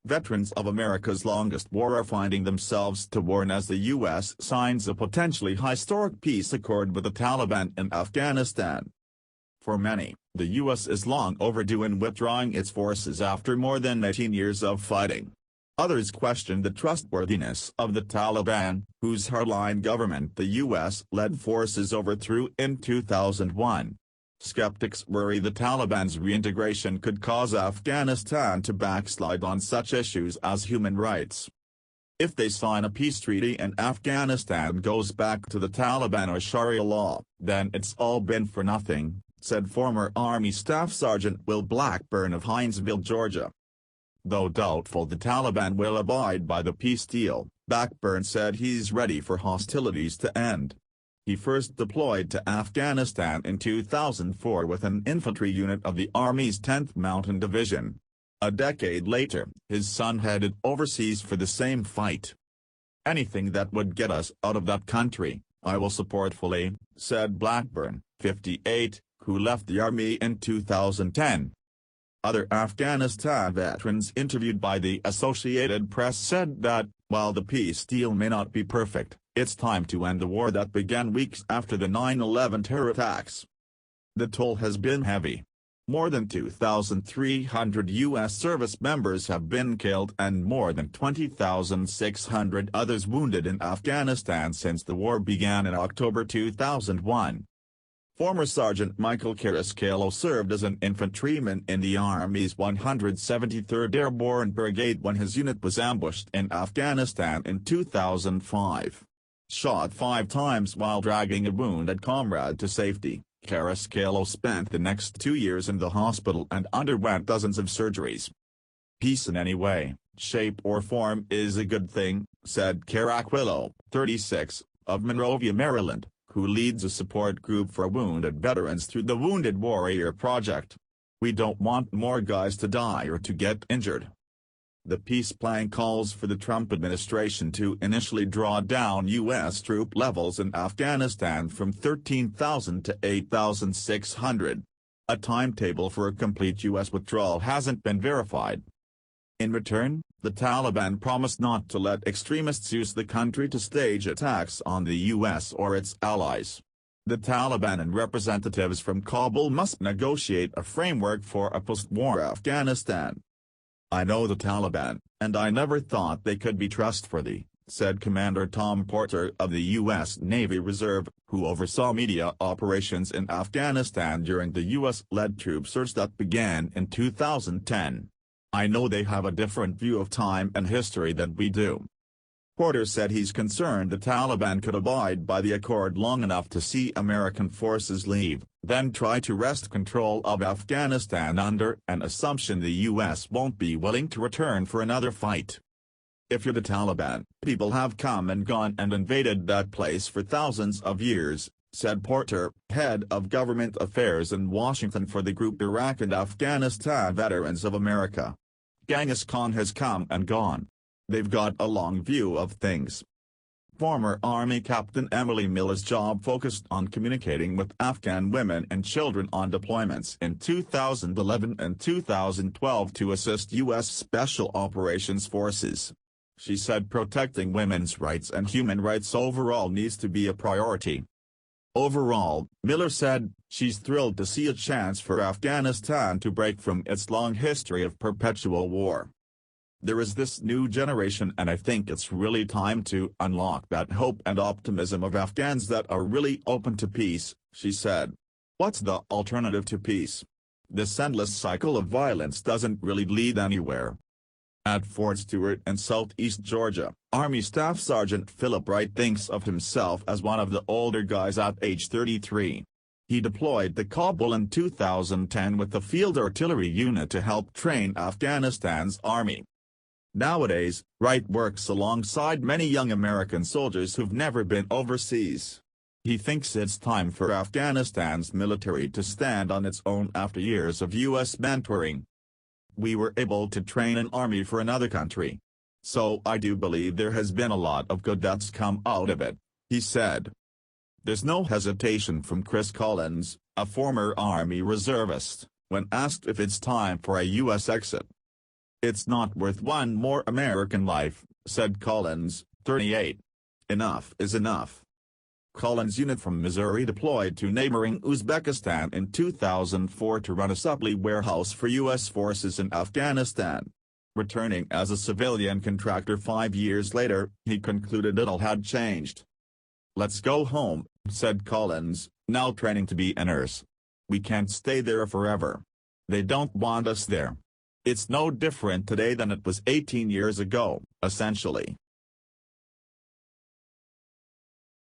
Veterans of America's longest war are finding themselves torn as the U.S. signs a potentially historic peace accord with the Taliban in Afghanistan. For many, the U.S. is long overdue in withdrawing its forces after more than 18 years of fighting. Others question the trustworthiness of the Taliban, whose hardline government the U.S.-led forces overthrew in 2001. Skeptics worry the Taliban's reintegration could cause Afghanistan to backslide on such issues as human rights. If they sign a peace treaty and Afghanistan goes back to the Taliban or Sharia law, then it's all been for nothing, said former Army Staff Sergeant Will Blackburn of Hinesville, Georgia. Though doubtful the Taliban will abide by the peace deal, Blackburn said he's ready for hostilities to end. He first deployed to Afghanistan in 2004 with an infantry unit of the Army's 10th Mountain Division. A decade later, his son headed overseas for the same fight. "Anything that would get us out of that country, I will support fully," said Blackburn, 58, who left the Army in 2010. Other Afghanistan veterans interviewed by the Associated Press said that, while the peace deal may not be perfect, it's time to end the war that began weeks after the 9/11 terror attacks. The toll has been heavy. More than 2,300 U.S. service members have been killed and more than 20,600 others wounded in Afghanistan since the war began in October 2001. Former Sergeant Michael Carrasquillo served as an infantryman in the Army's 173rd Airborne Brigade when his unit was ambushed in Afghanistan in 2005. Shot 5 times while dragging a wounded comrade to safety, Carrasquillo spent the next 2 years in the hospital and underwent dozens of surgeries. "Peace in any way, shape or form is a good thing," said Carrasquillo, 36, of Monrovia, Maryland, who leads a support group for wounded veterans through the Wounded Warrior Project. "We don't want more guys to die or to get injured." The peace plan calls for the Trump administration to initially draw down U.S. troop levels in Afghanistan from 13,000 to 8,600. A timetable for a complete U.S. withdrawal hasn't been verified. In return, the Taliban promised not to let extremists use the country to stage attacks on the U.S. or its allies. The Taliban and representatives from Kabul must negotiate a framework for a post-war Afghanistan. "I know the Taliban, and I never thought they could be trustworthy," said Commander Tom Porter of the U.S. Navy Reserve, who oversaw media operations in Afghanistan during the U.S.-led troop surge that began in 2010. "I know they have a different view of time and history than we do." Porter said he's concerned the Taliban could abide by the accord long enough to see American forces leave, then try to wrest control of Afghanistan under an assumption the U.S. won't be willing to return for another fight. "If you're the Taliban, people have come and gone and invaded that place for thousands of years," said Porter, head of government affairs in Washington for the group Iraq and Afghanistan Veterans of America. "Genghis Khan has come and gone. They've got a long view of things." Former Army Captain Emily Miller's job focused on communicating with Afghan women and children on deployments in 2011 and 2012 to assist U.S. Special Operations Forces. She said protecting women's rights and human rights overall needs to be a priority. Overall, Miller said, she's thrilled to see a chance for Afghanistan to break from its long history of perpetual war. "There is this new generation and I think it's really time to unlock that hope and optimism of Afghans that are really open to peace," she said. "What's the alternative to peace? This endless cycle of violence doesn't really lead anywhere." At Fort Stewart in southeast Georgia, Army Staff Sergeant Philip Wright thinks of himself as one of the older guys at age 33. He deployed to Kabul in 2010 with the Field Artillery Unit to help train Afghanistan's army. Nowadays, Wright works alongside many young American soldiers who've never been overseas. He thinks it's time for Afghanistan's military to stand on its own after years of U.S. mentoring. "We were able to train an army for another country. So I do believe there has been a lot of good that's come out of it," he said. There's no hesitation from Chris Collins, a former Army reservist, when asked if it's time for a U.S. exit. It's not worth one more American life, said Collins, 38. Enough is enough. Collins' unit from Missouri deployed to neighboring Uzbekistan in 2004 to run a supply warehouse for U.S. forces in Afghanistan. Returning as a civilian contractor 5 years later, he concluded it all had changed. "Let's go home," said Collins, now training to be a nurse. "We can't stay there forever. They don't want us there. It's no different today than it was 18 years ago, essentially."